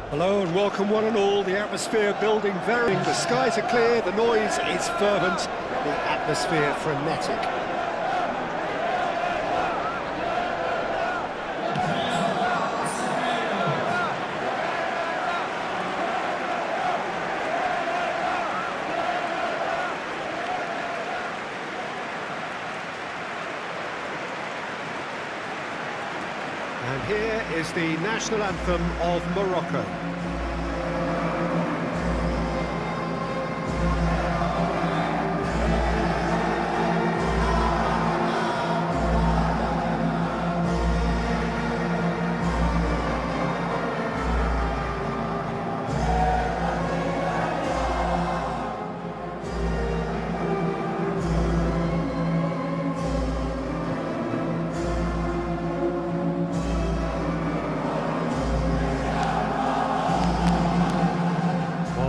Hello and welcome one and all. The atmosphere building very... The skies are clear, the noise is fervent, the atmosphere frenetic. And here is the national anthem of Morocco.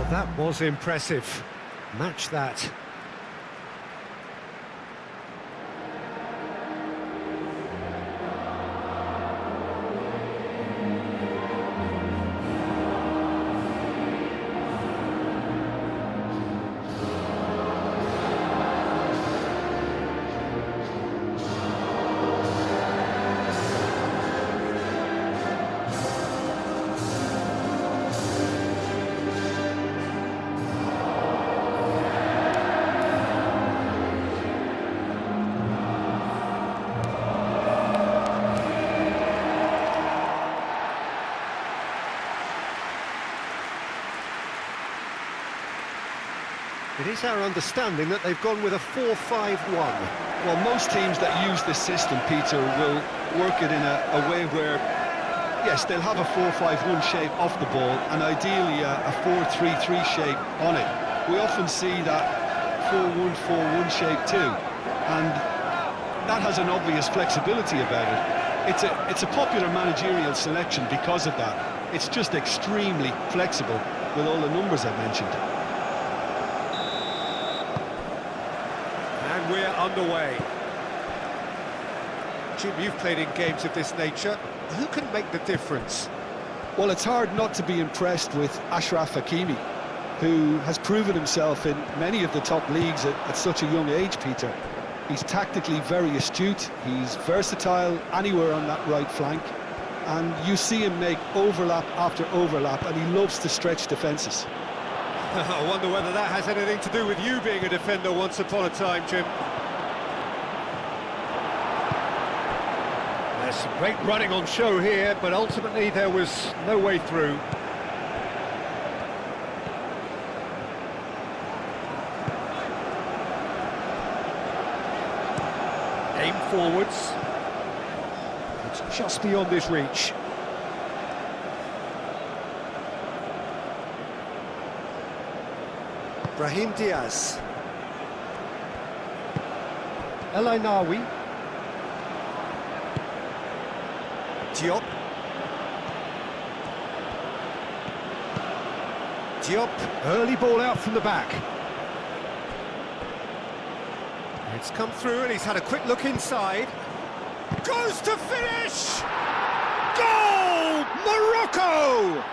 That was impressive. Match that. It is our understanding that they've gone with a 4-5-1. Well, most teams that use this system, Peter, will work it in a way where, yes, they'll have a 4-5-1 shape off the ball and ideally a 4-3-3 shape on it. We often see that 4-1-4-1 shape too, and that has an obvious flexibility about it. It's a popular managerial selection because of that. It's just extremely flexible with all the numbers I've mentioned. And we're underway. Jim, you've played in games of this nature. Who can make the difference? Well, it's hard not to be impressed with Achraf Hakimi, who has proven himself in many of the top leagues at such a young age, Peter. He's tactically very astute, he's versatile anywhere on that right flank, and you see him make overlap after overlap, and he loves to stretch defences. I wonder whether that has anything to do with you being a defender once upon a time, Jim. There's some great running on show here, but ultimately there was no way through. Aim forwards. It's just beyond his reach. Brahim Diaz. El Ainawi. Diop. Diop, early ball out from the back. It's come through and he's had a quick look inside. Goes to finish! Goal! Morocco!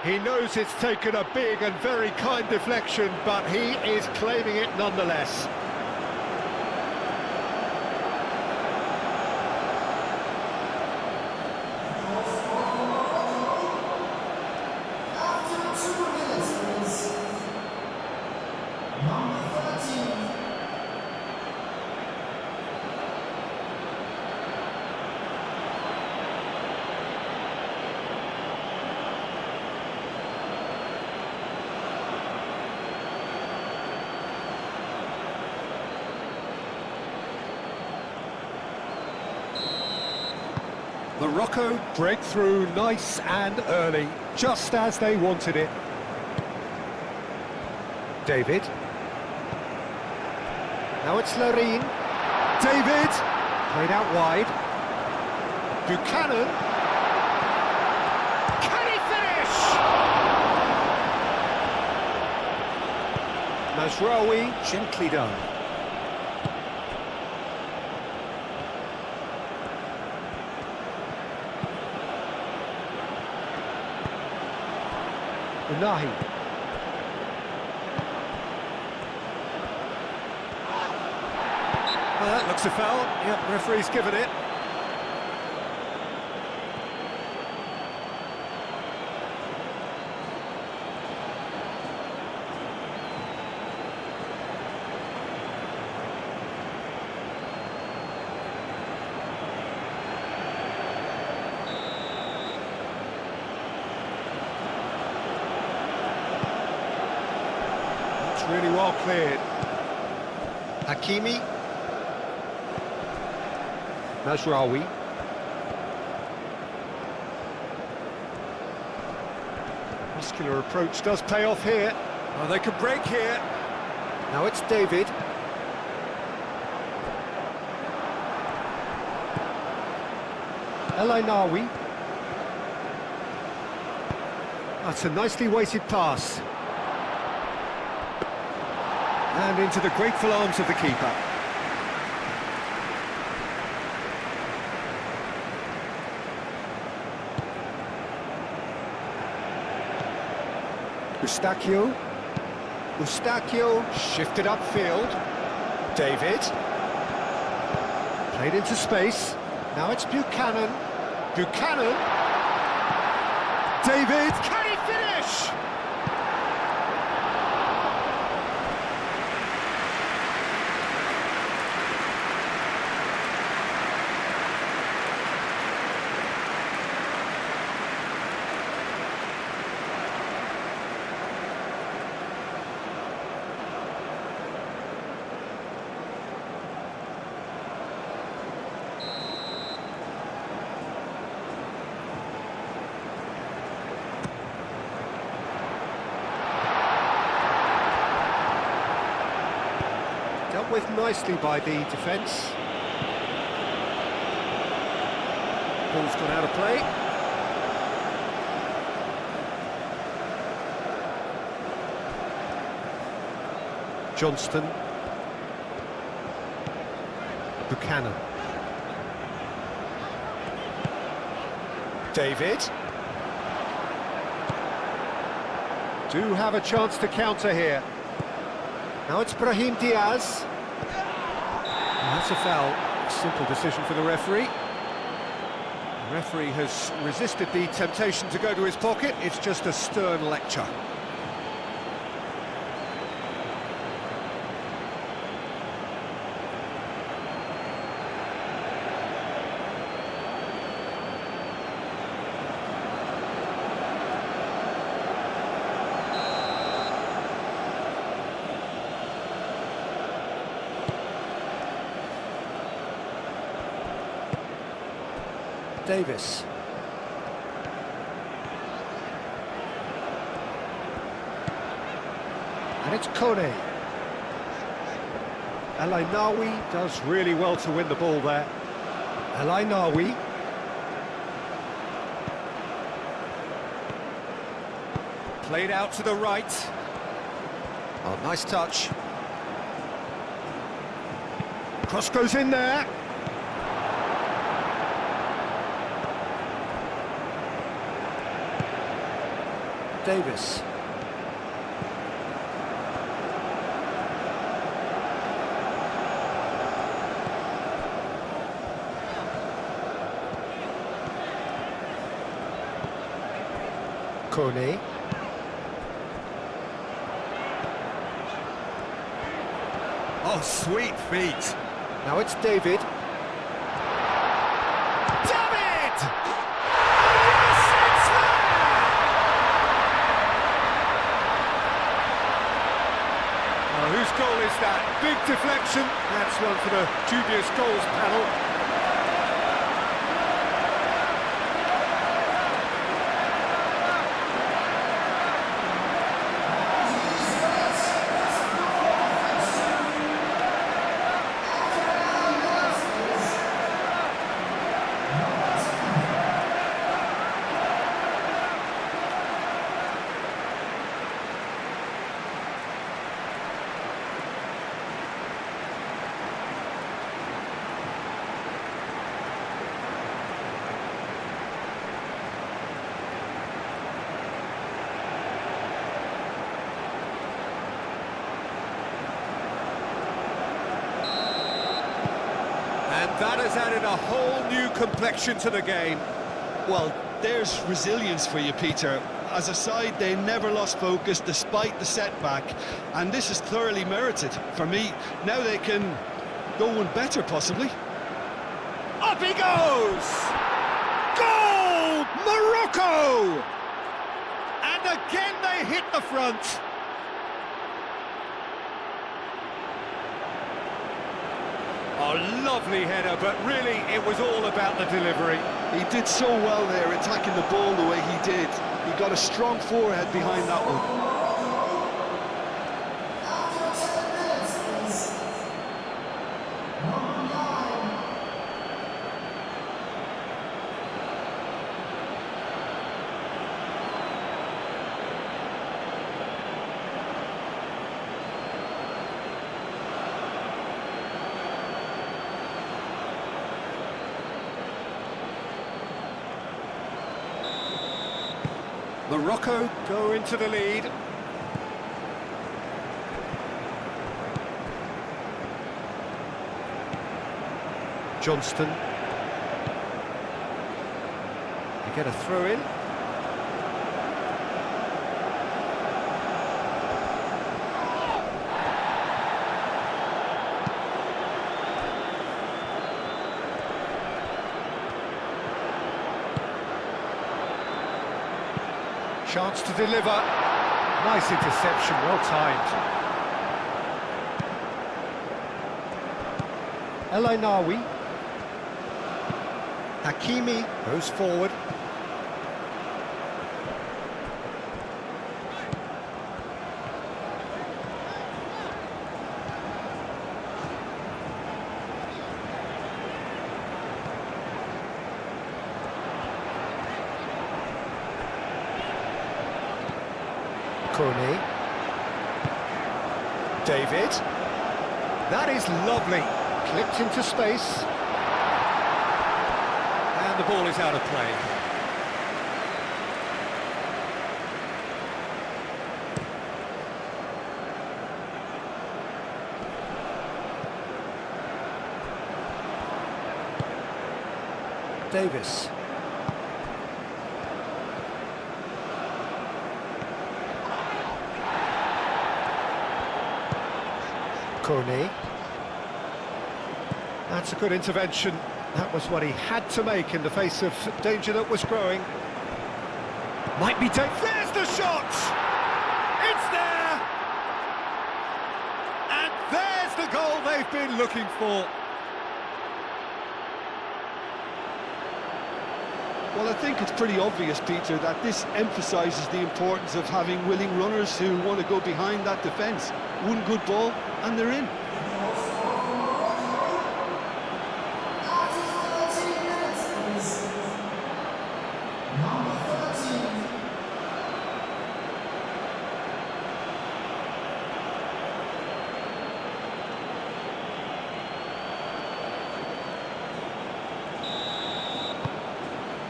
He knows it's taken a big and very kind deflection, but he is claiming it nonetheless. Morocco break through nice and early, just as they wanted it. David. Now it's Larine. David. Played out wide. Buchanan. Can he finish? Mazraoui, gently done. Unahi. Well, that looks a foul. Yep, referee's given it. That's really well cleared. Hakimi. Mazraoui. Muscular approach does pay off here. Oh, they could break here. Now it's David. El Ainawi. That's a nicely weighted pass. And into the grateful arms of the keeper. Eustachio shifted upfield. David. Played into space. Now it's Buchanan. Buchanan. David. Can he finish? Dealt with nicely by the defence. Ball's gone out of play. Johnston. Buchanan. David. Do have a chance to counter here. Now it's Brahim Diaz. And that's a foul. Simple decision for the referee. The referee has resisted the temptation to go to his pocket. It's just a stern lecture. Davis. And it's Kone. El Ainawi does really well to win the ball there. El Ainawi. Played out to the right. Oh, nice touch. Cross goes in there. Davis. Kone. Oh, sweet feet. Now it's David. Whose goal is that? Big deflection. That's one for the dubious goals panel. a whole new complexion to the game. Well, there's resilience for you, Peter. As a side, they never lost focus despite the setback, and this is thoroughly merited. For me, now they can go one better, possibly. Up he goes! Goal! Morocco! And again they hit the front. A lovely header, but really it was all about the delivery. He did so well there, attacking the ball the way he did. He got a strong forehead behind that one. Morocco go into the lead. Johnston. They get a throw in. Chance to deliver. Nice interception, well timed. El Ainawi. Hakimi goes forward. Kone. David. That is lovely. Clipped into space. And the ball is out of play. Davis. Kone. That's a good intervention. That was what he had to make in the face of danger that was growing. Might be there's the shot! It's there! And there's the goal they've been looking for. Well, I think it's pretty obvious, Peter, that this emphasises the importance of having willing runners who want to go behind that defence. One good ball, and they're in.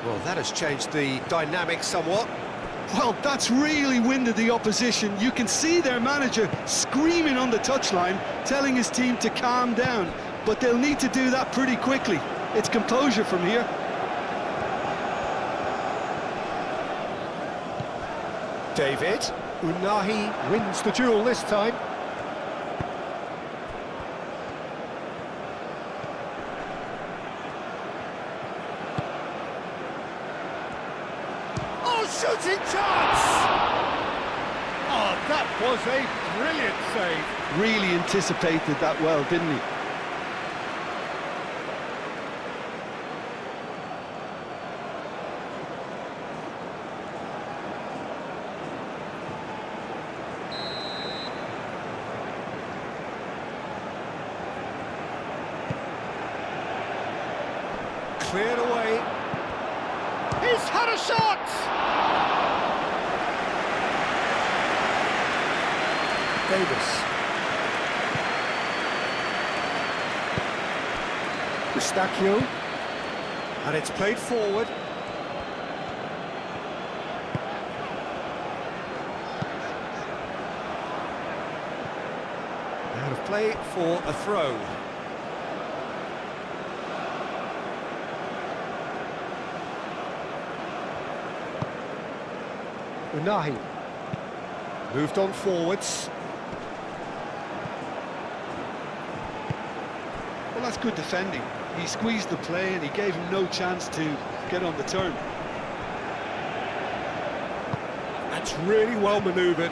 Well, that has changed the dynamic somewhat. Well, that's really winded the opposition. You can see their manager screaming on the touchline, telling his team to calm down. But they'll need to do that pretty quickly. It's composure from here. David. Unahi wins the duel this time. Shooting chance! Oh, that was a brilliant save. Really anticipated that well, didn't he? Cleared away. He's had a shot! Davis. Eustachio. And it's played forward. Out of play for a throw. Unahi. Moved on forwards. Well, that's good defending. He squeezed the play and he gave him no chance to get on the turn. That's really well manoeuvred.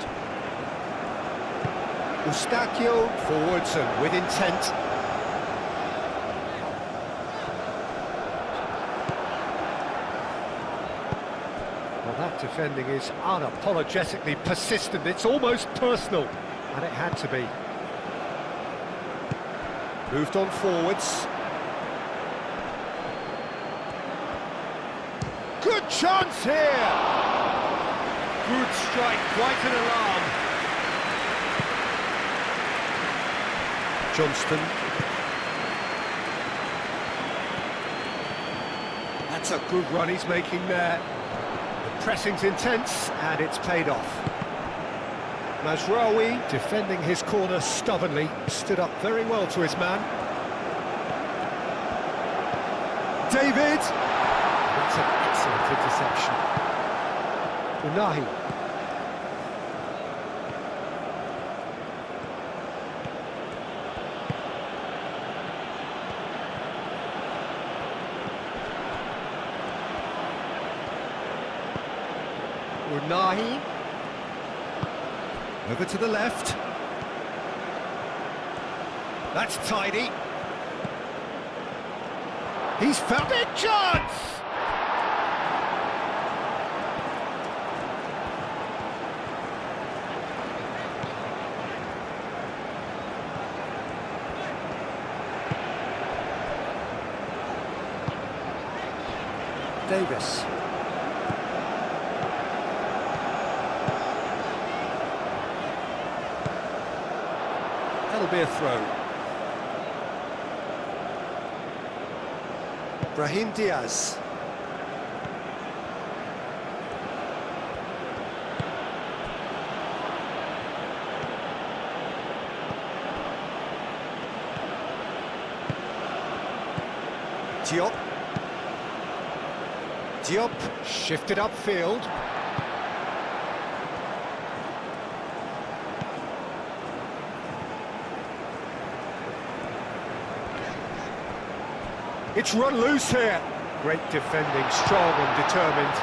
Eustachio forwards and with intent. Well, that defending is unapologetically persistent. It's almost personal, and it had to be. Moved on forwards. Good chance here! Good strike, quite an alarm. Johnston. That's a good run he's making there. The pressing's intense, and it's paid off. Mazraoui, defending his corner stubbornly, stood up very well to his man. David! That's an excellent interception. Unahi. Unahi. Over to the left. That's tidy. He's found a chance! Davis. That'll be a throw. Brahim Diaz. Diop. Diop shifted upfield. It's run loose here. Great defending, strong and determined.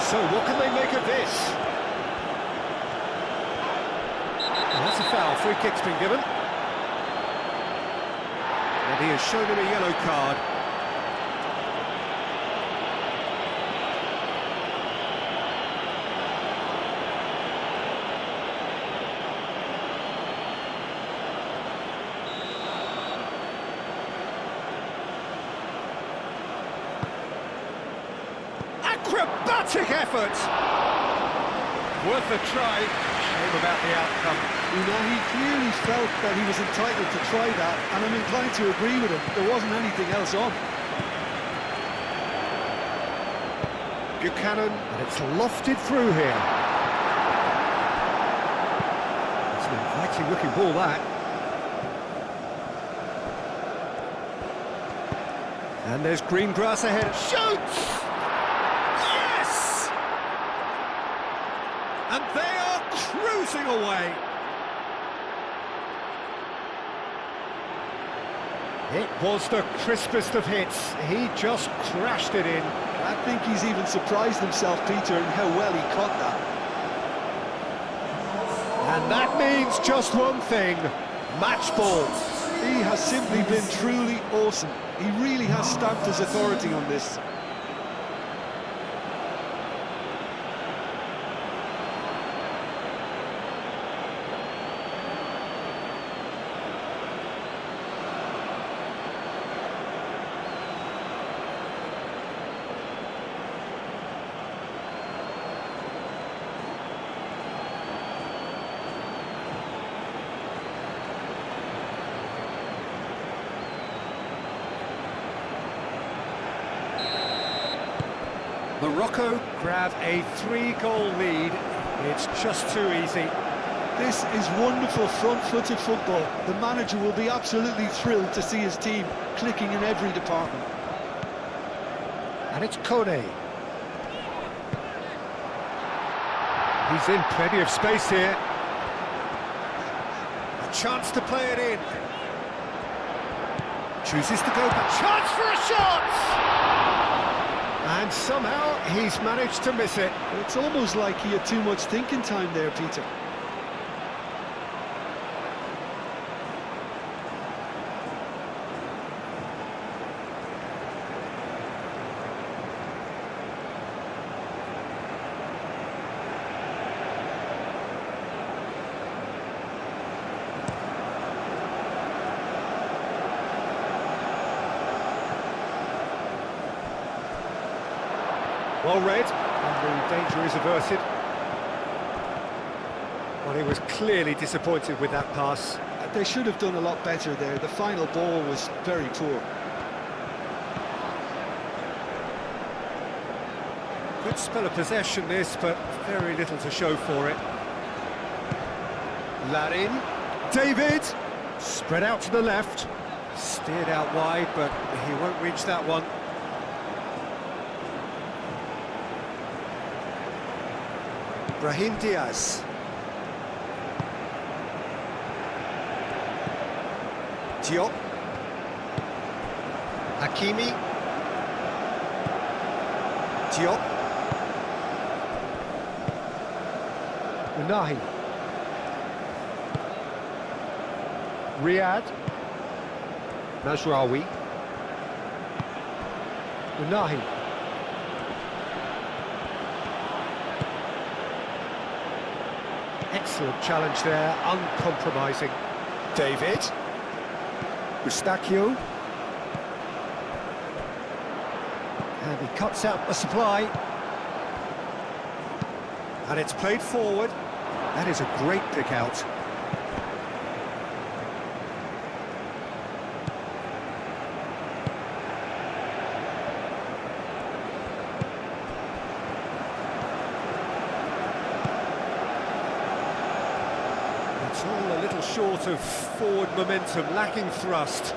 So what can they make of this? Well, that's a foul. Free kick's been given. And he has shown him a yellow card. Acrobatic effort! Worth a try. Shame about the outcome. You know, he clearly felt that he was entitled to try that, and I'm inclined to agree with him. There wasn't anything else on. Buchanan, and it's lofted through here. It's an inviting looking ball, that. And there's green grass ahead. Shoots! Yes! And they are cruising away. It was the crispest of hits. He just crashed it in. I think he's even surprised himself, Peter, in how well he caught that. And that means just one thing, match ball. He has simply been truly awesome. He really has stamped his authority on this. Morocco grab a 3-goal lead. It's just too easy. This is wonderful front-footed football. The manager will be absolutely thrilled to see his team clicking in every department. And it's Kone. He's in plenty of space here. A chance to play it in. Chooses to go back. Chance for a shot! And somehow he's managed to miss it. It's almost like he had too much thinking time there, Peter. Well read, and the danger is averted. Well, he was clearly disappointed with that pass. They should have done a lot better there. The final ball was very poor. Good spell of possession this, but very little to show for it. Larin, David, spread out to the left. Steered out wide, but he won't reach that one. Brahim Diaz. Diop. Hakimi. Diop. Unahi. Riyad. Mazraoui. Unahi. Excellent challenge there, uncompromising. David. Eustachio. And he cuts out the supply. And it's played forward. That is a great pick out. It's all a little short of forward momentum, lacking thrust.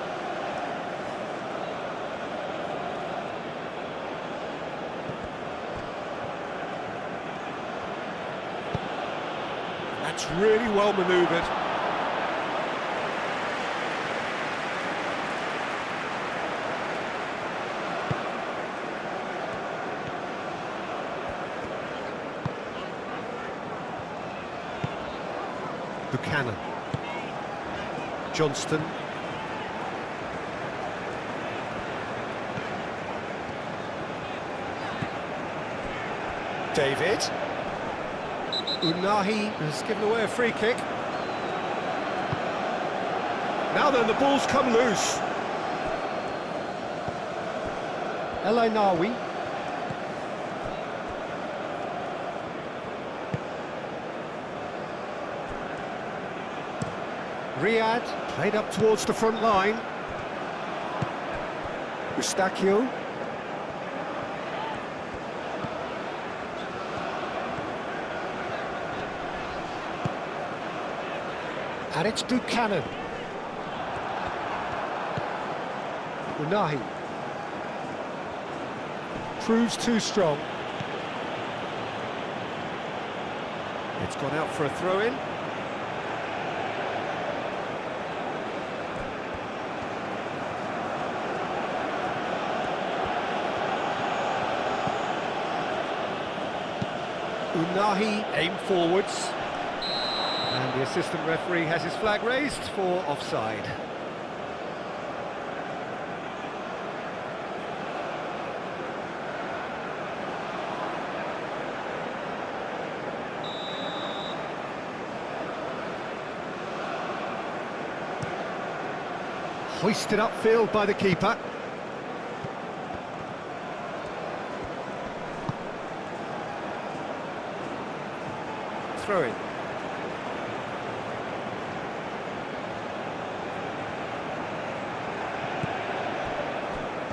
That's really well manoeuvred. Buchanan. Johnston. David. Unahi has given away a free kick. Now then, the ball's come loose. El Ainawi. Riyad, played up towards the front line. Eustachio. And it's Buchanan. Unahi. Proves too strong. It's gone out for a throw-in. Unahi aim forwards. And the assistant referee has his flag raised for offside. Hoisted upfield by the keeper. Throw in.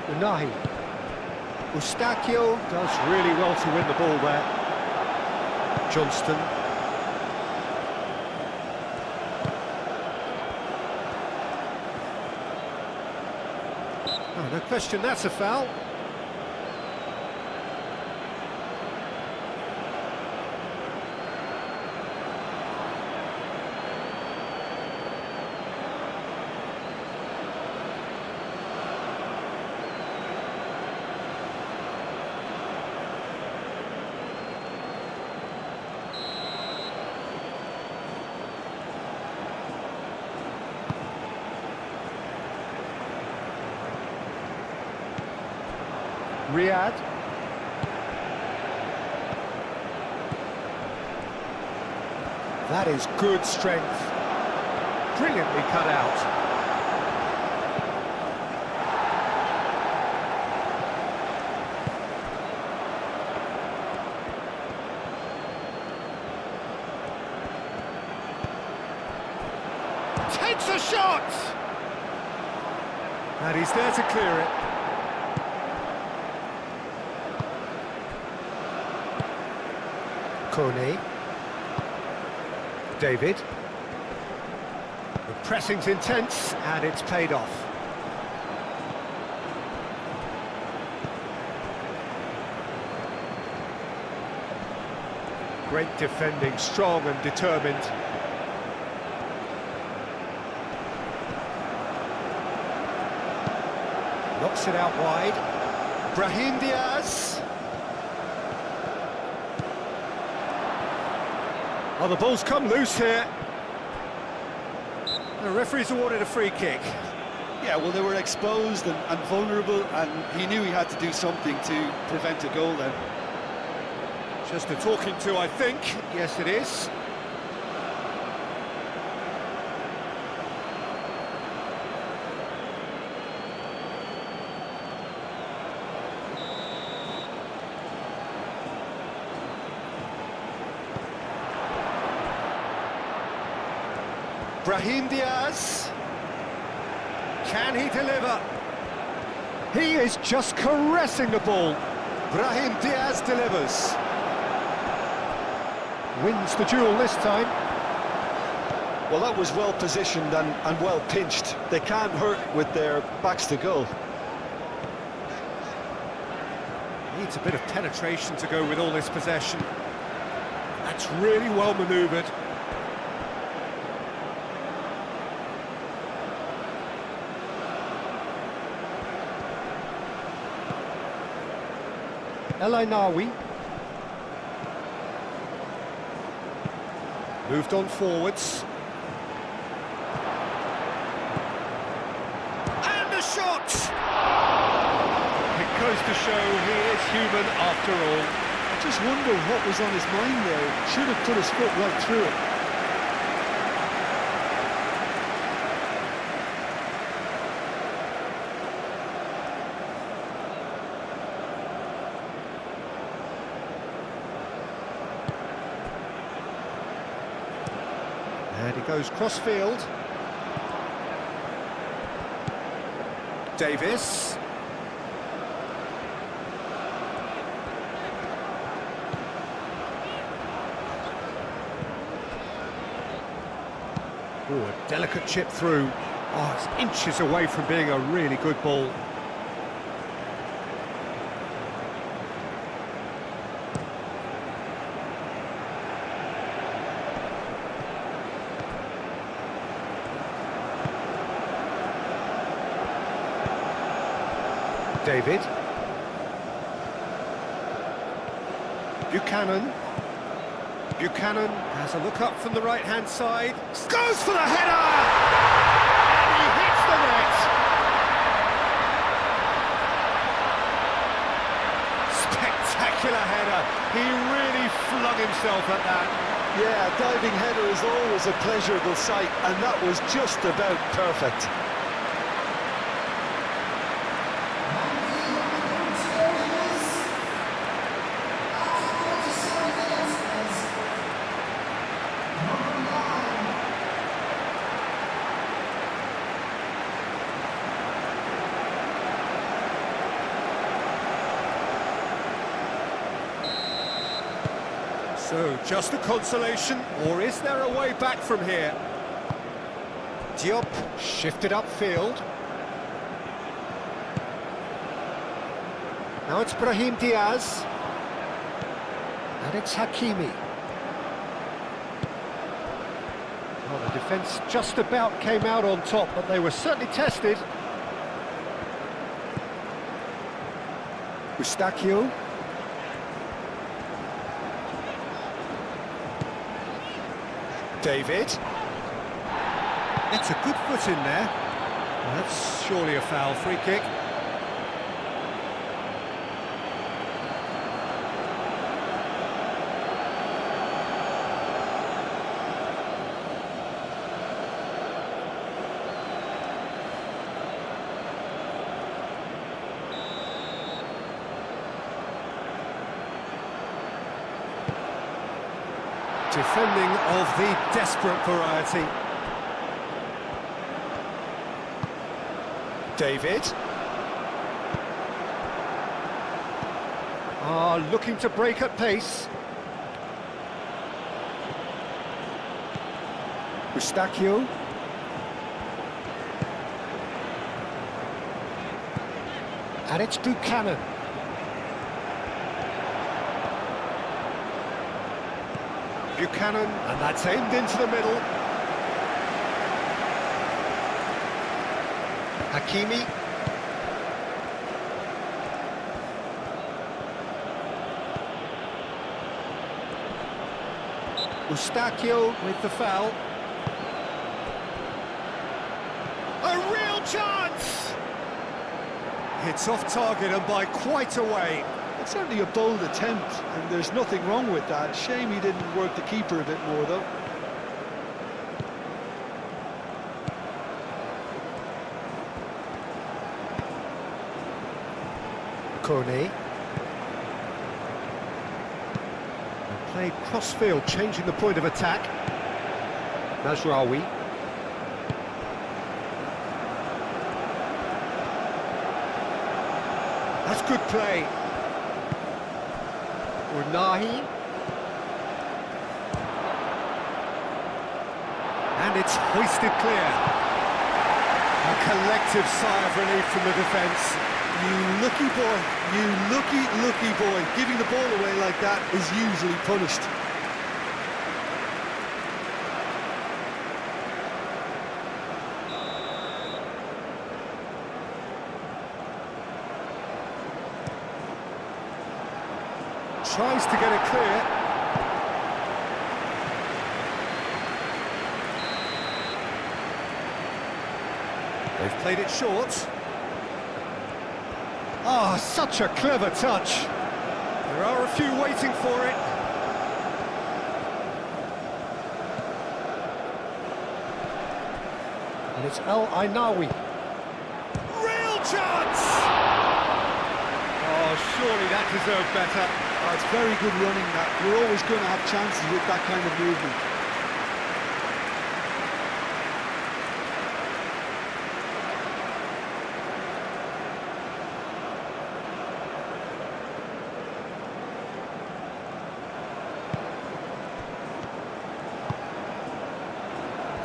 Unahi. Eustachio does really well to win the ball there. Johnston. Oh, no question, that's a foul. Riyad. That is good strength. Brilliantly cut out. Takes a shot! And he's there to clear it. Kone. David. The pressing's intense, and it's paid off. Great defending, strong and determined. Knocks it out wide. Brahim Diaz. Oh, the ball's come loose here. The referee's awarded a free kick. Yeah, well, they were exposed and vulnerable, and he knew he had to do something to prevent a goal then. Just a talking to, I think. Yes, it is. Brahim Diaz. Can he deliver? He is just caressing the ball. Brahim Diaz delivers. Wins the duel this time. Well, that was well positioned and well pinched. They can't hurt with their backs to goal. Needs a bit of penetration to go with all this possession. That's really well manoeuvred. El Ainawi. Moved on forwards. And a shot! It goes to show he is human after all. I just wonder what was on his mind there. Should have put his foot right through it. And he goes cross-field. Davis. Oh, a delicate chip through. Oh, it's inches away from being a really good ball. David. Buchanan. Buchanan has a look up from the right-hand side. Goes for the header! And he hits the net! Spectacular header. He really flung himself at that. Yeah, a diving header is always a pleasurable sight, and that was just about perfect. So, just a consolation, or is there a way back from here? Diop shifted upfield. Now it's Brahim Diaz. And it's Hakimi. Well, the defence just about came out on top, but they were certainly tested. Eustachio. David. It's a good foot in there. Well, that's surely a foul. Free kick. Defending of the desperate variety. David. Looking to break at pace. Eustachio. And it's Buchanan. Buchanan, and that's aimed into the middle. Hakimi. Eustachio with the foul. A real chance! It's off target and by quite a way. It's certainly a bold attempt, and there's nothing wrong with that. Shame he didn't work the keeper a bit more, though. Kone. Played cross-field, changing the point of attack. Najraoui. That's good play. Unahi. And it's hoisted clear. A collective sigh of relief from the defence. You lucky boy, you lucky boy. Giving the ball away like that is usually punished. Tries to get it clear. They've played it short. Ah, such a clever touch. There are a few waiting for it. And it's El Ainawi. Real chance! Oh, surely that deserved better. Oh, it's very good running that. You're always going to have chances with that kind of movement.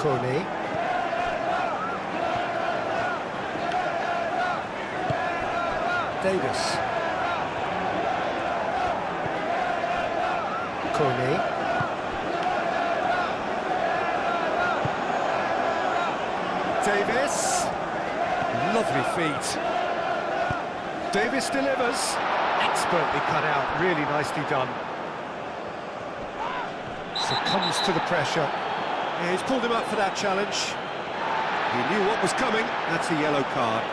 Kone. Davis. Kone. Davis. Lovely feet. Davis delivers. Expertly cut out, really nicely done. Succumbs to the pressure. Yeah, he's pulled him up for that challenge. He knew what was coming. That's a yellow card.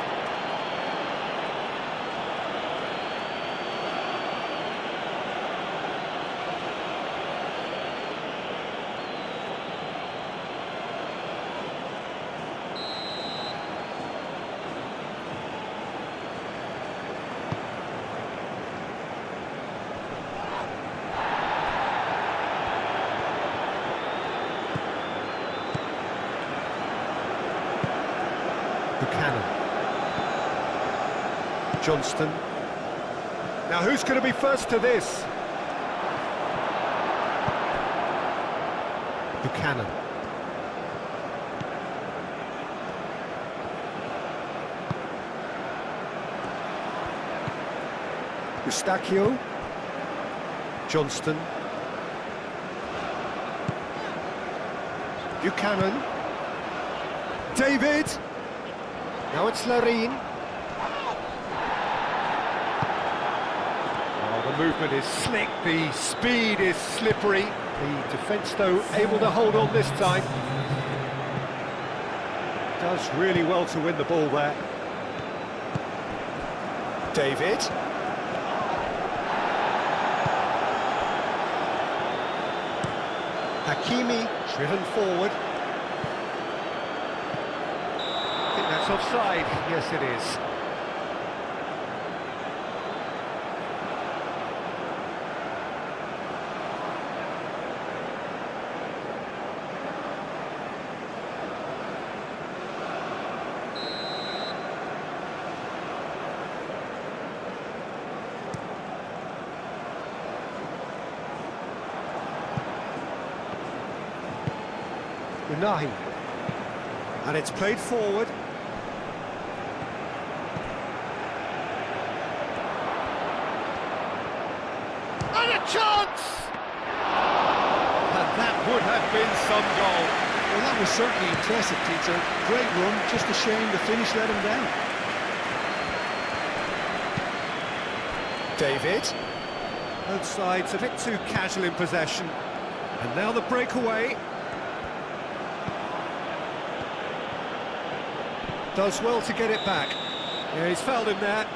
Buchanan. Johnston. Now who's going to be first to this? Buchanan. Eustachio. Johnston. Buchanan. David. Now it's Larine. Oh, the movement is slick, the speed is slippery. The defence, though, able to hold on this time. Does really well to win the ball there. David. Hakimi, driven forward. That's offside. Yes, it is. Nahi. And it's played forward. And a chance! And that would have been some goal. Well, that was certainly impressive, Peter. Great run, just a shame the finish let him down. David. Both sides a bit too casual in possession. And now the breakaway. Does well to get it back. Yeah, he's fouled him there.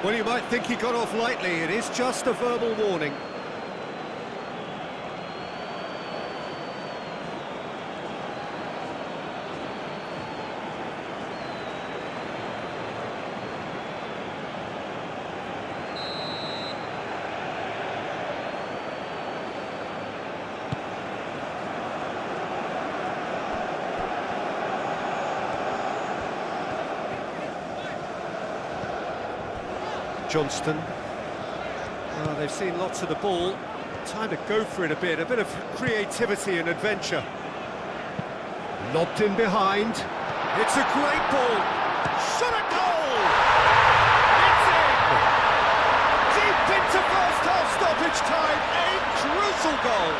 Well, you might think he got off lightly. It is just a verbal warning. Johnston. Oh, they've seen lots of the ball. Time to go for it a bit of creativity and adventure. Lobbed in behind. It's a great ball. Shot at goal! It's in! Deep into first half stoppage time. A crucial goal.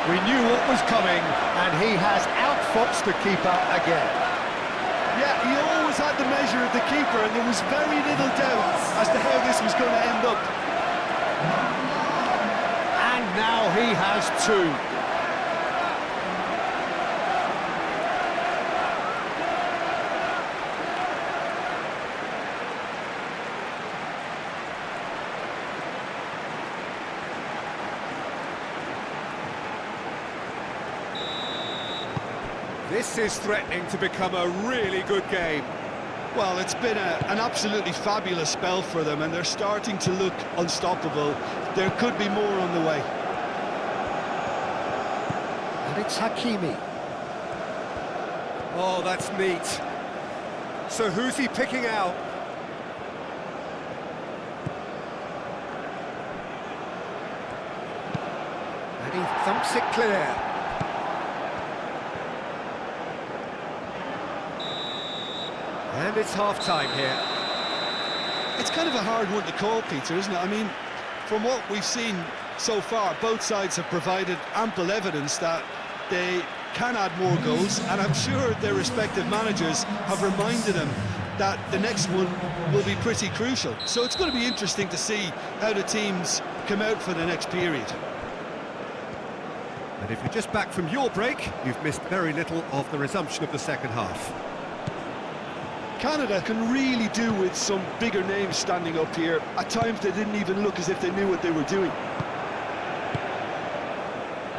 We knew what was coming, and he has outfoxed the keeper again. Yeah, he always had the measure of the keeper, and there was very little doubt as to how this was going to end up. And now he has two. This is threatening to become a really good game. Well, it's been an absolutely fabulous spell for them, and they're starting to look unstoppable. There could be more on the way. And it's Hakimi. Oh, that's neat. So who's he picking out? And he thumps it clear. And it's half-time here. It's kind of a hard one to call, Peter, isn't it? I mean, from what we've seen so far, both sides have provided ample evidence that they can add more goals, and I'm sure their respective managers have reminded them that the next one will be pretty crucial. So it's going to be interesting to see how the teams come out for the next period. And if you're just back from your break, you've missed very little of the resumption of the second half. Canada can really do with some bigger names standing up here. At times they didn't even look as if they knew what they were doing.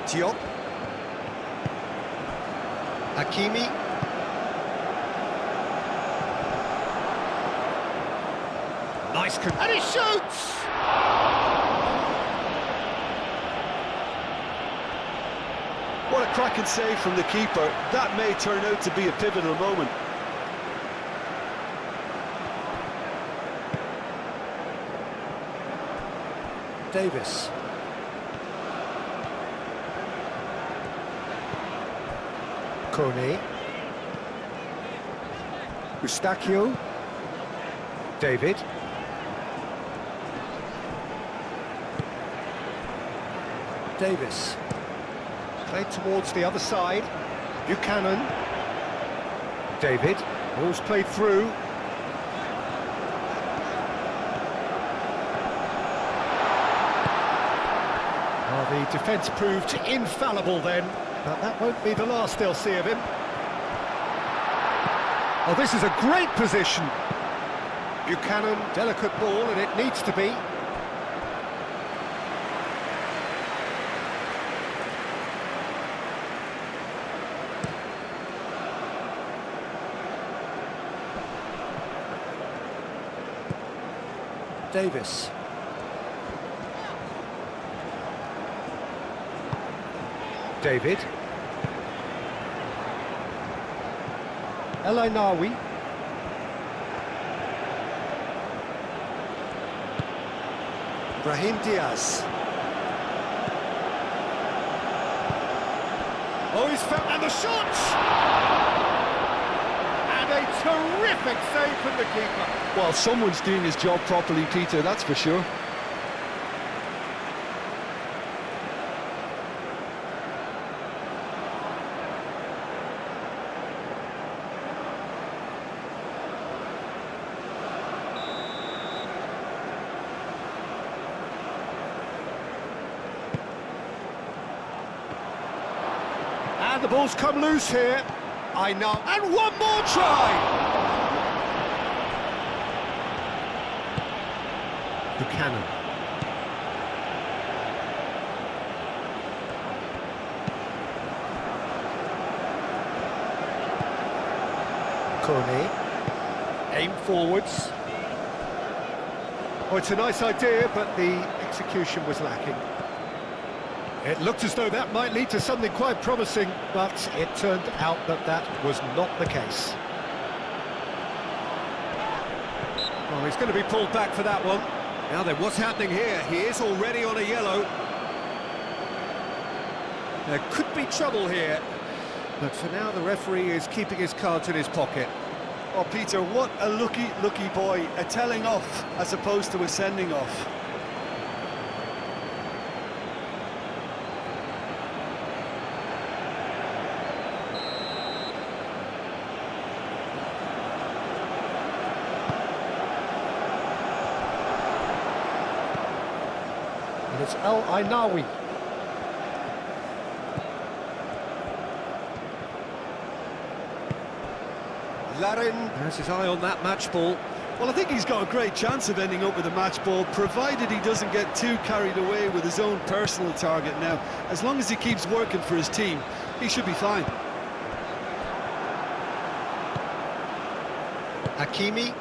Diop. Hakimi. Nice and he shoots! What a cracking save from the keeper. That may turn out to be a pivotal moment. Davis. Kone. Eustachio. David. Davis. Played towards the other side. Buchanan. David. Ball's played through. The defence proved infallible then, but that won't be the last they'll see of him. Oh, this is a great position. Buchanan, delicate ball, and it needs to be. Davis. David. El Ainawi. Brahim Diaz. Oh, he's found, and the shot! And a terrific save from the keeper. Well, someone's doing his job properly, Peter, that's for sure. And the ball's come loose here. I know. And one more try! Buchanan. Corney. Aim forwards. Oh, it's a nice idea, but the execution was lacking. It looked as though that might lead to something quite promising, but it turned out that that was not the case. Well, he's going to be pulled back for that one. Now then, what's happening here? He is already on a yellow. There could be trouble here, but for now the referee is keeping his cards in his pocket. Oh, Peter, what a lucky boy. A telling off as opposed to a sending off. And it's El Ainawi. Larin has his eye on that match ball. Well, I think he's got a great chance of ending up with a match ball, provided he doesn't get too carried away with his own personal target now. As long as he keeps working for his team, he should be fine. Hakimi.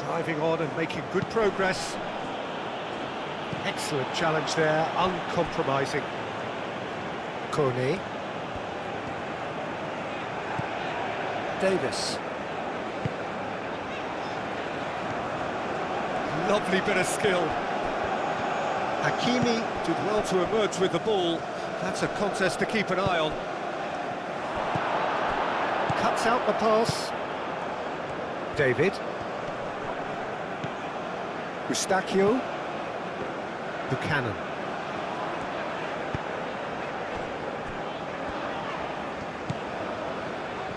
Driving on and making good progress. Excellent challenge there, uncompromising. Kone. Davis. Lovely bit of skill. Hakimi did well to emerge with the ball. That's a contest to keep an eye on. Cuts out the pass. David. Eustachio. Buchanan.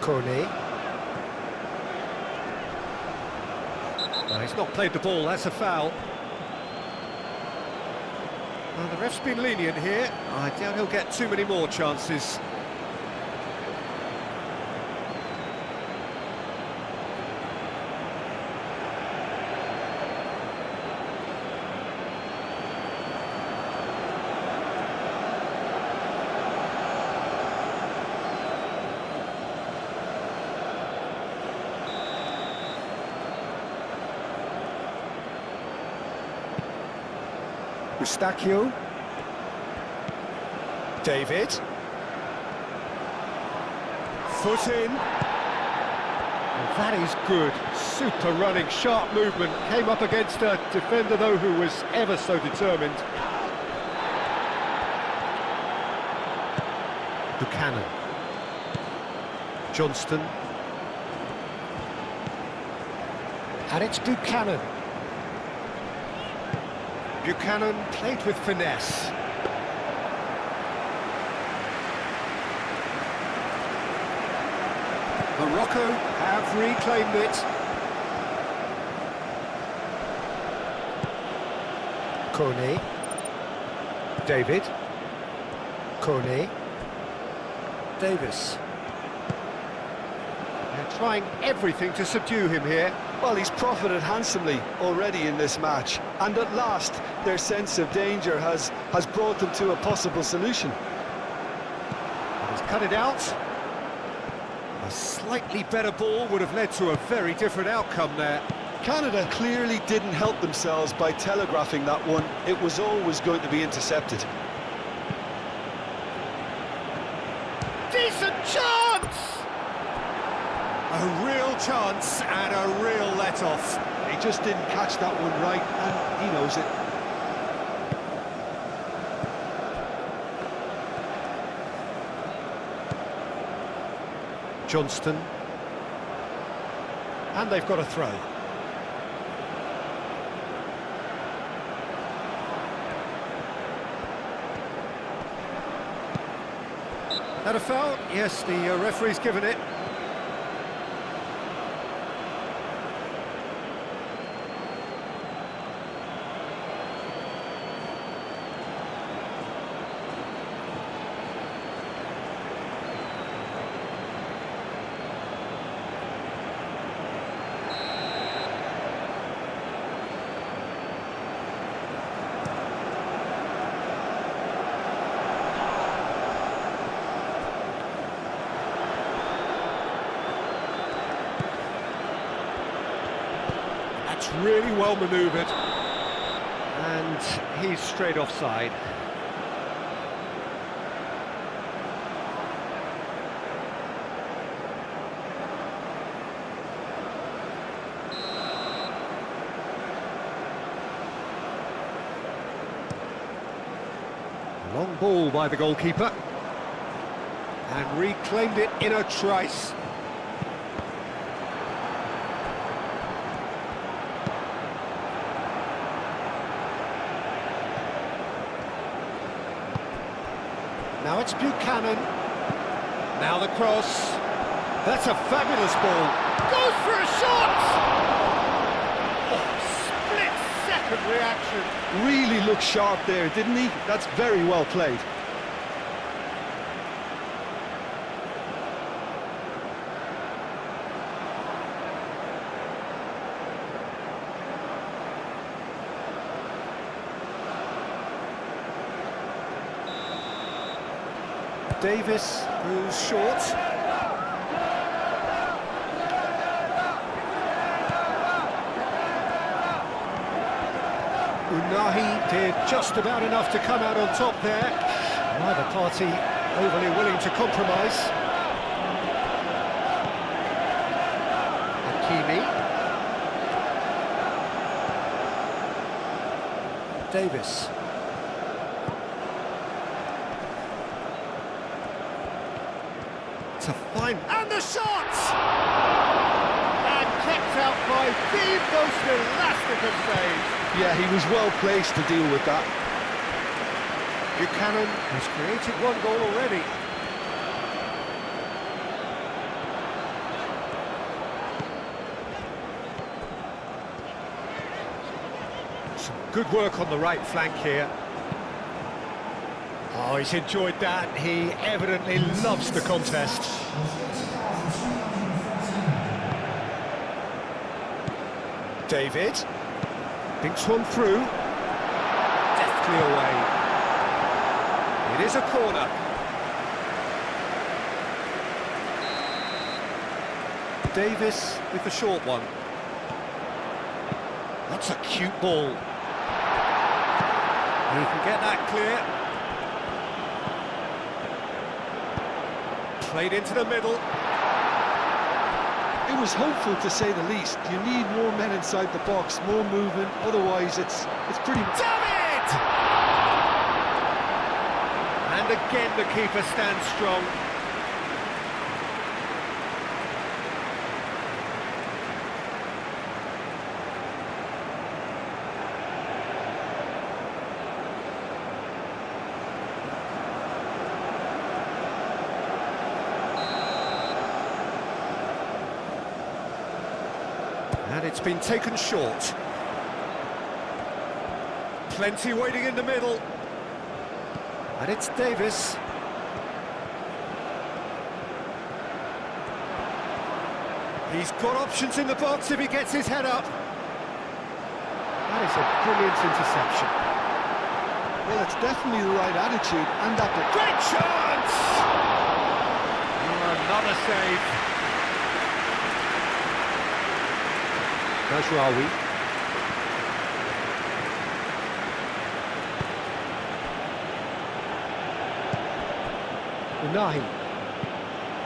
Kone. He's not played the ball, that's a foul. Well, the ref's been lenient here. I doubt he'll get too many more chances. Eustachio. David. Foot in. Well, that is good. Super running, sharp movement. Came up against a defender, though, who was ever so determined. Buchanan. Johnston. And it's Buchanan. Buchanan played with finesse. Morocco have reclaimed it. Kone. David. Kone. Davis. They're trying everything to subdue him here. Well, he's profited handsomely already in this match, and at last their sense of danger has brought them to a possible solution. He's cut it out. A slightly better ball would have led to a very different outcome there. Canada clearly didn't help themselves by telegraphing that one. It was always going to be intercepted. Decent chance! A real chance and a real let-off. He just didn't catch that one right, and he knows it. Johnston. And they've got a throw. That a foul? Yes, the referee's given it. That's really well manoeuvred. And he's straight offside. Long ball by the goalkeeper. And reclaimed it in a trice. Now it's Buchanan. Now the cross. That's a fabulous ball. Goes for a shot! Oh, split-second reaction. Really looked sharp there, didn't he? That's very well played. Davis, who's short. Unahi did just about enough to come out on top there. Neither party overly willing to compromise. Hakimi. Davis. To find, and the shot! And kept out by the most elastic of saves. Yeah, he was well placed to deal with that. Buchanan has created one goal already. Some good work on the right flank here. Oh, he's enjoyed that. He evidently loves the contest. David. Thinks one through. Deftly away. It is a corner. Davis with the short one. That's a cute ball. He can get that clear. Played into the middle. It was hopeful, to say the least. You need more men inside the box, more movement, otherwise it's pretty... David! And again the keeper stands strong. And it's been taken short. Plenty waiting in the middle. And it's Davis. He's got options in the box if he gets his head up. That is a brilliant interception. Well, it's definitely the right attitude, and that... Great chance! Oh, another save. Najraoui.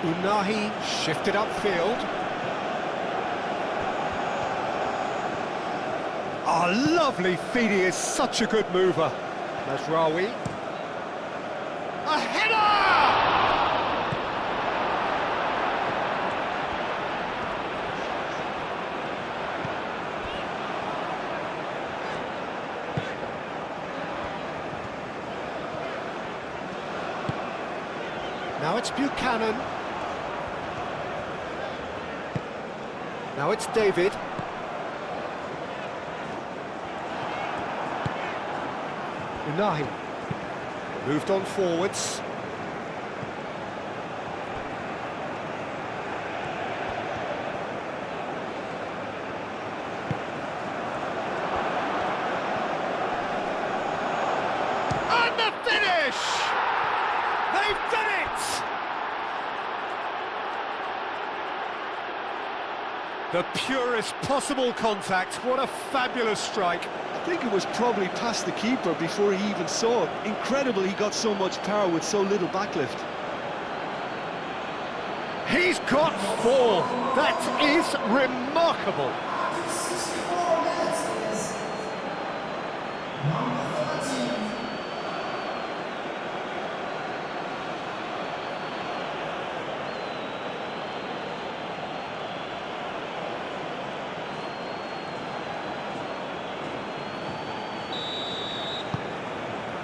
Unahi shifted upfield. Oh, lovely feed, he is such a good mover. Masraoui. A header! Now it's Buchanan. Now it's David. Unahi. Moved on forwards. And the finish! They've done it! The purest possible contact. What a fabulous strike. I think it was probably past the keeper before he even saw it. Incredible he got so much power with so little backlift. He's got 4. That is remarkable.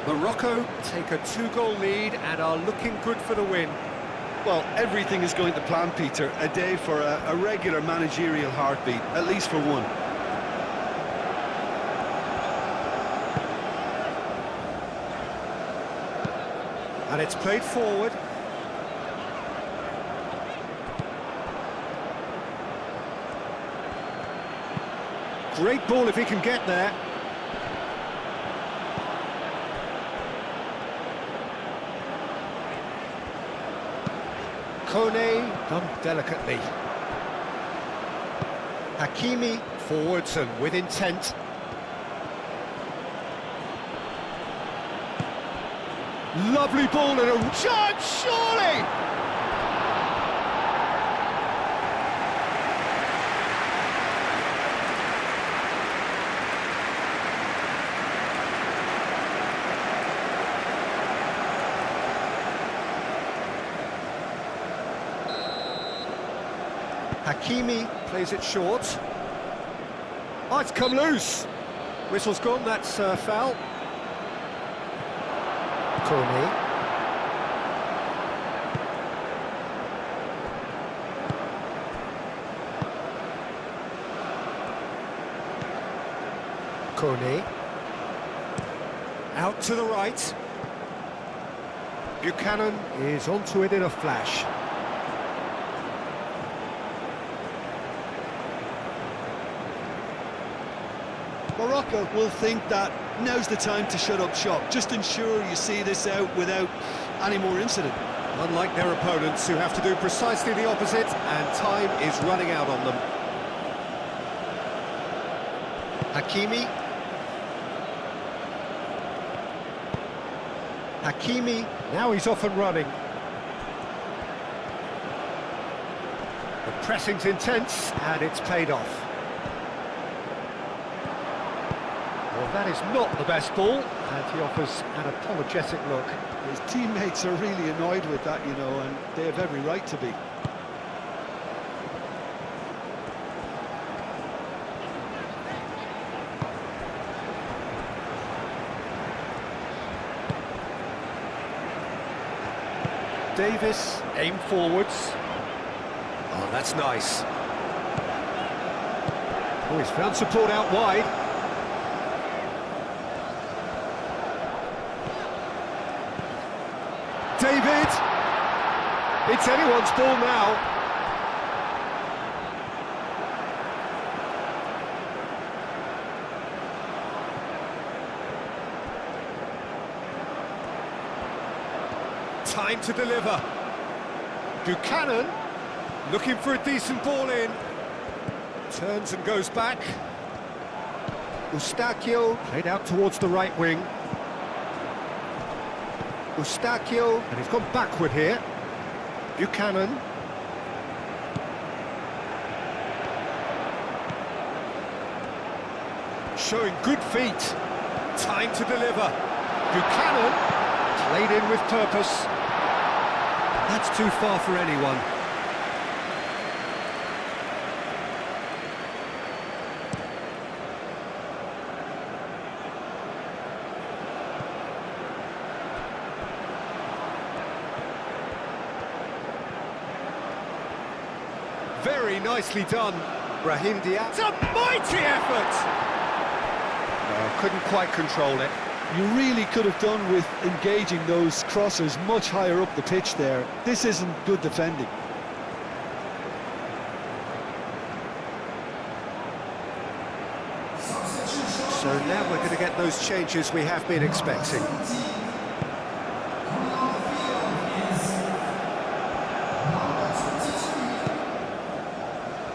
Morocco take a 2-goal lead and are looking good for the win. Well, everything is going to plan, Peter. A day for a regular managerial heartbeat, at least for one. And it's played forward. Great ball if he can get there. Kone done delicately. Hakimi forwards and with intent. Lovely ball and a chance, surely! Hakimi plays it short. Oh, it's come loose. Whistle's gone, that's foul. Kone. Kone. Out to the right. Buchanan is onto it in a flash. Morocco will think that now's the time to shut up shop. Just ensure you see this out without any more incident. Unlike their opponents who have to do precisely the opposite, and time is running out on them. Hakimi. Hakimi, now he's off and running. The pressing's intense, and it's paid off. Well, that is not the best ball, and he offers an apologetic look. His teammates are really annoyed with that, you know, and they have every right to be. Davis, aim forwards. Oh, that's nice. Oh, he's found support out wide. David! It's anyone's ball now. Time to deliver. Buchanan, looking for a decent ball in. Turns and goes back. Eustachio, played out towards the right wing. Eustachio, and he's gone backward here. Buchanan. showing good feet. Time to deliver. Buchanan, played in with purpose. That's too far for anyone. Very nicely done. Brahim Diaz. It's a mighty effort! No, couldn't quite control it. You really could have done with engaging those crossers much higher up the pitch there. This isn't good defending. So now we're going to get those changes we have been expecting.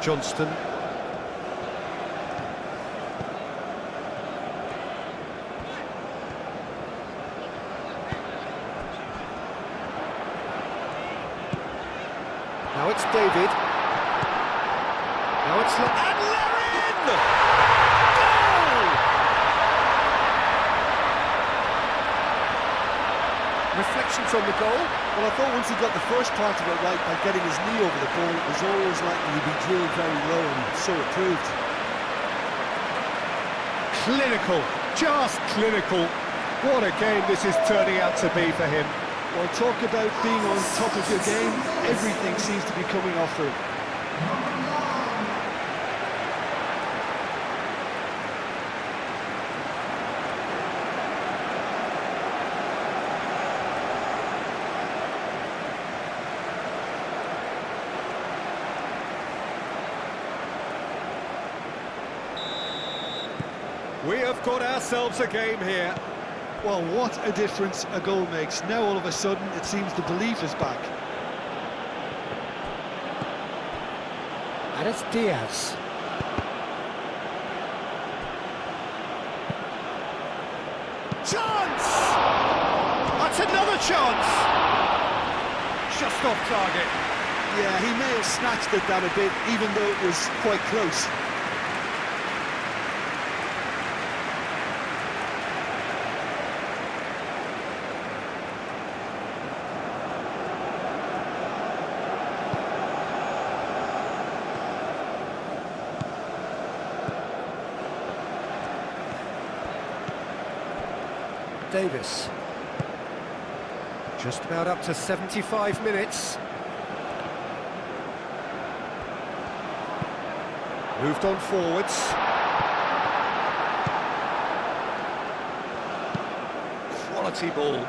Johnston. Now it's David. Now it's and Larin! Goal! Reflections on the goal? Well, I thought once he got the first part of it right by getting his knee over the ball, it was always likely to be drilled very low, and so it proved. Clinical, just clinical. What a game this is turning out to be for him. Well, talk about being on top of your game. Everything seems to be coming off for him. We have got ourselves a game here. Well, what a difference a goal makes. Now all of a sudden it seems the belief is back. And it's Diaz. Chance! That's another chance! Just off target. Yeah, he may have snatched at that a bit, even though it was quite close. Davis. Just about up to 75 minutes. Moved on forwards. Quality ball.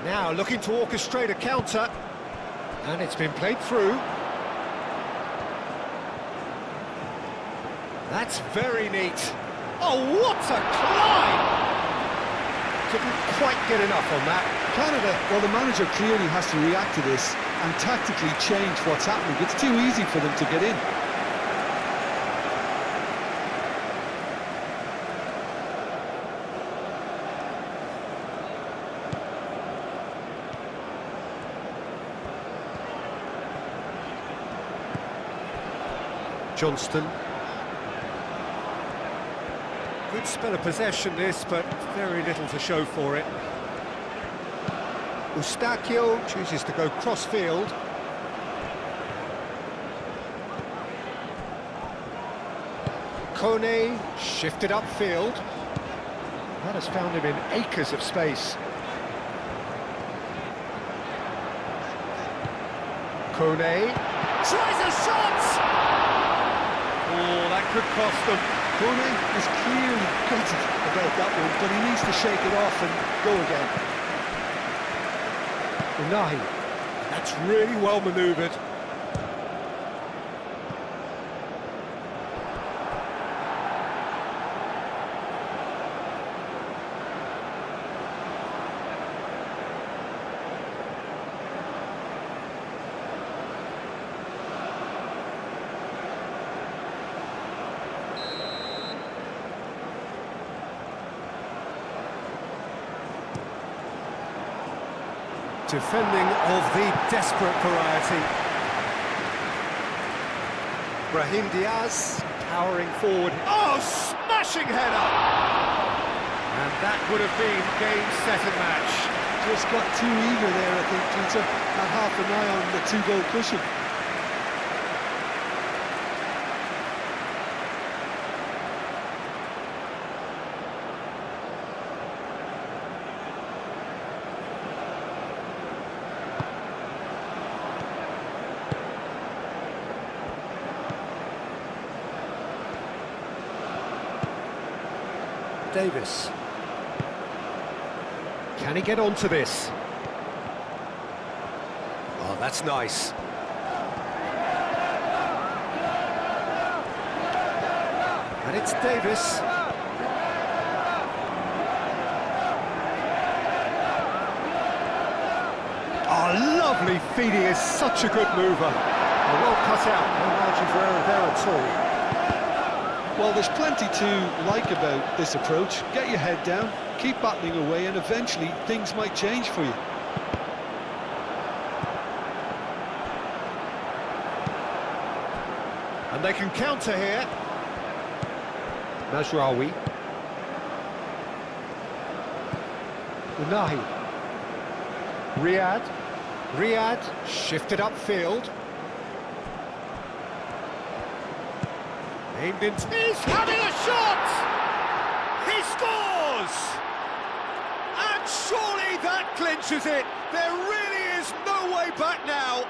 Now looking to orchestrate a counter. And it's been played through. That's very neat. Oh, what a climb! Couldn't quite get enough on that. Canada, well, the manager clearly has to react to this and tactically change what's happening. It's too easy for them to get in. Johnston. Good spell of possession this, but very little to show for it. Eustachio chooses to go cross-field. Kone shifted upfield. That has found him in acres of space. Kone tries a shot! Oh, that could cost them. Kone is clearly gutted about that one, but he needs to shake it off and go again. Unai, that's really well manoeuvred. Defending of the desperate variety. Brahim Diaz powering forward. Oh, smashing header! And that would have been game, set and match. Just got too eager there, I think, Peter. Had half an eye on the two-goal cushion. Davis. Can he get onto this? Oh, that's nice. And it's Davis. Oh, lovely feeding, is such a good mover. Well cut out, no margin for error there at all. Well, there's plenty to like about this approach. Get your head down, keep battling away, and eventually things might change for you. And they can counter here. Mazraoui. Unahi. Riyad shifted upfield. Aimed into... He's having a shot! He scores! And surely that clinches it. There really is no way back now.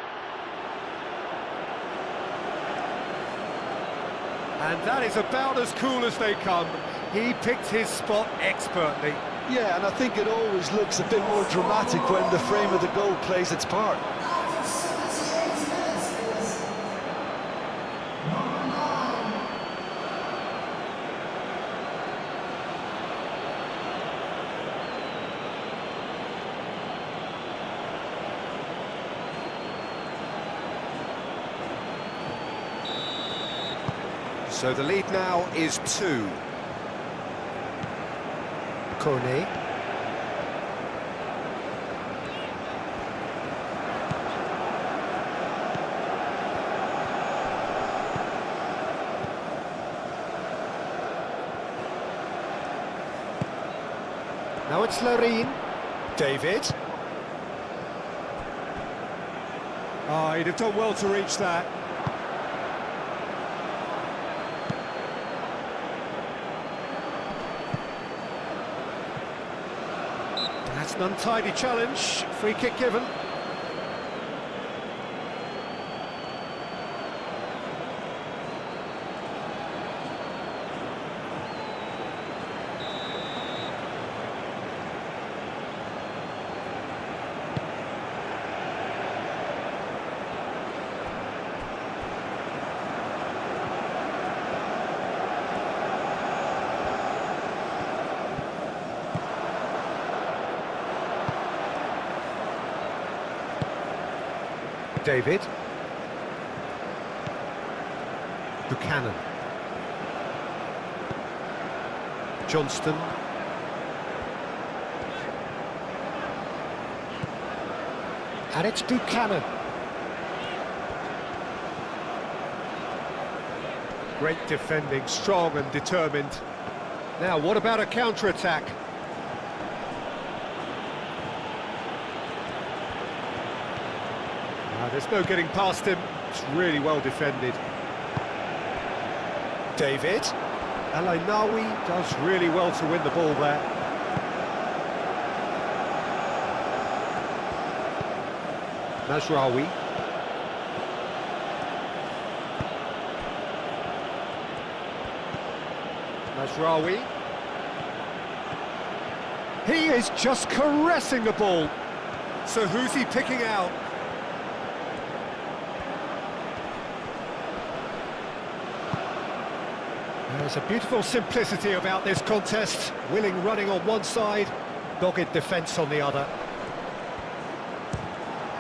And that is about as cool as they come. He picked his spot expertly. Yeah, and I think it always looks a bit more dramatic when the frame of the goal plays its part. So the lead now is 2. Kone. Now it's Larine. David. Oh, he'd have done well to reach that. That's an untidy challenge. Free kick given. David. Buchanan. Johnston. And it's Buchanan. Great defending, strong and determined. Now, what about a counter-attack? There's no getting past him. It's really well defended. David. El Ainaoui does really well to win the ball there. Mazraoui. Mazraoui. He is just caressing the ball. So who's he picking out? There's a beautiful simplicity about this contest. Willing running on one side, dogged defence on the other.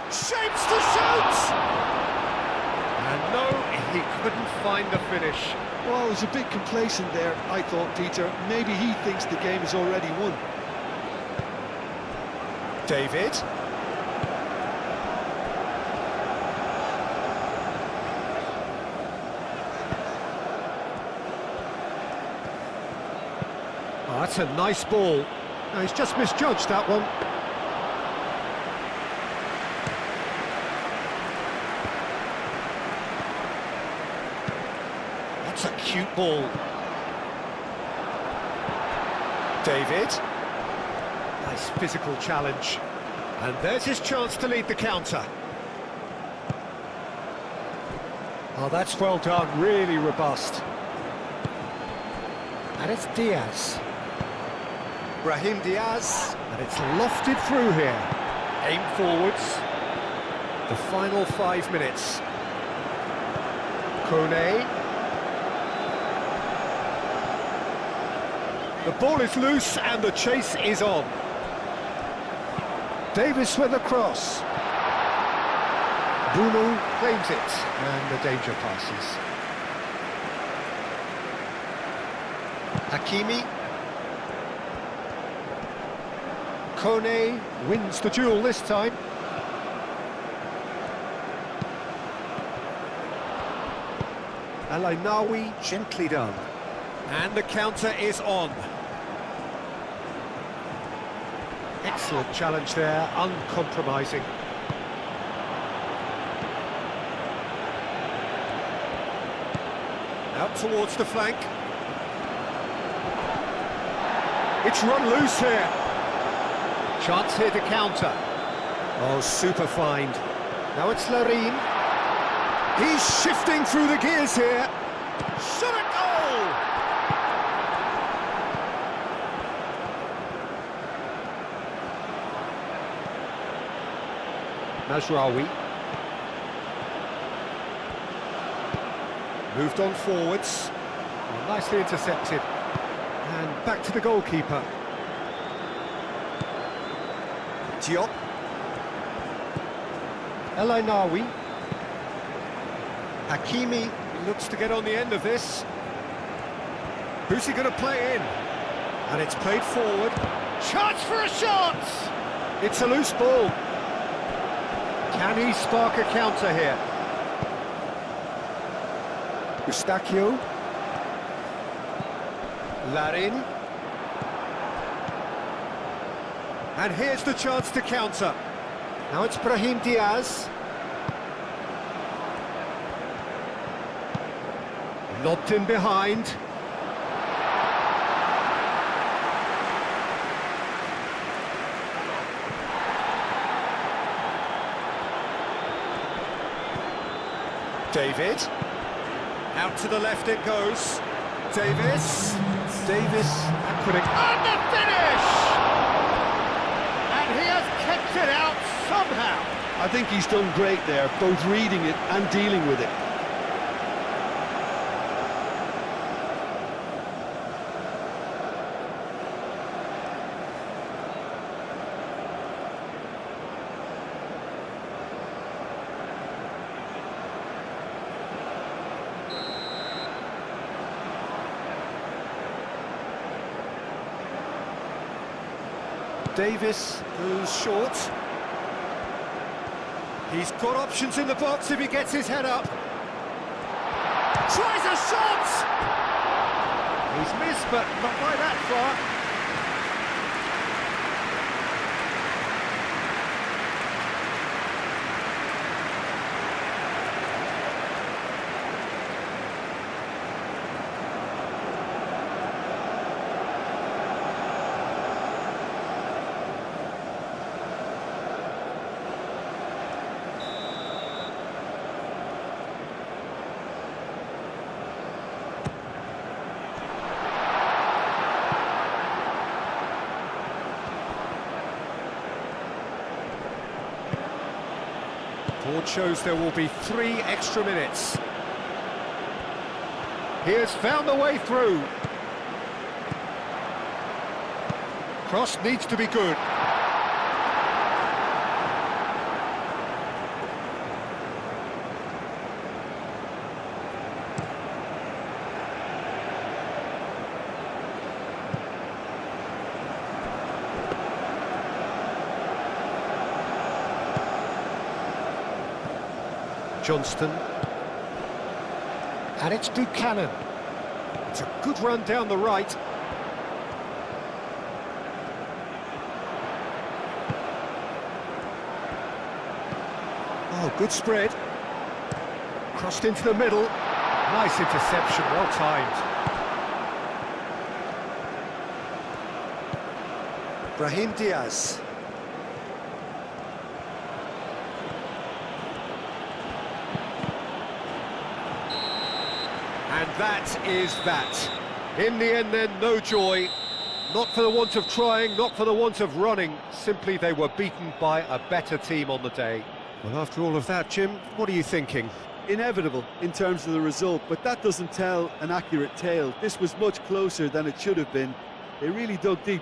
Shapes to shoot! And no, he couldn't find the finish. Well, he was a bit complacent there, I thought, Peter. Maybe he thinks the game is already won. David. That's a nice ball. No, he's just misjudged that one. That's a cute ball. David. Nice physical challenge. And there's his chance to lead the counter. Oh, that's well done, really robust. And it's Diaz. Brahim Diaz. And it's lofted through here. Aim forwards. The final 5 minutes. Kone. The ball is loose and the chase is on. Davis with a cross. Bruno claims it, and the danger passes. Hakimi. Kone wins the duel this time. Al-Ainawi gently done. And the counter is on. Excellent challenge there, uncompromising. Out towards the flank. It's run loose here. Chance here to counter. Oh, super find. Now it's Larin. He's shifting through the gears here. Shot a goal! Mazraoui. Moved on forwards. Oh, nicely intercepted. And back to the goalkeeper. Diop. El-Ainawi. Hakimi looks to get on the end of this. Who's he going to play in? And it's played forward. Chance for a shot! It's a loose ball. Can he spark a counter here? Eustachio. Larin. And here's the chance to counter. Now it's Brahim Diaz. Lobbed in behind. David. Out to the left it goes. Davis. And putting... And the finish! And he has kept it out somehow. I think he's done great there, both reading it and dealing with it. Davis goes short. He's got options in the box if he gets his head up. Tries a shot! He's missed, but not by that far. Board shows there will be 3 extra minutes. He has found the way through. Cross needs to be good. Johnston. And it's Buchanan. It's a good run down the right. Oh, good spread. Crossed into the middle. Nice interception, well timed. Brahim Diaz. And that is that. In the end then, no joy. Not for the want of trying, not for the want of running. Simply they were beaten by a better team on the day. Well, after all of that, Jim, what are you thinking? Inevitable in terms of the result, but that doesn't tell an accurate tale. This was much closer than it should have been. They really dug deep.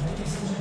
Ladies and gentlemen.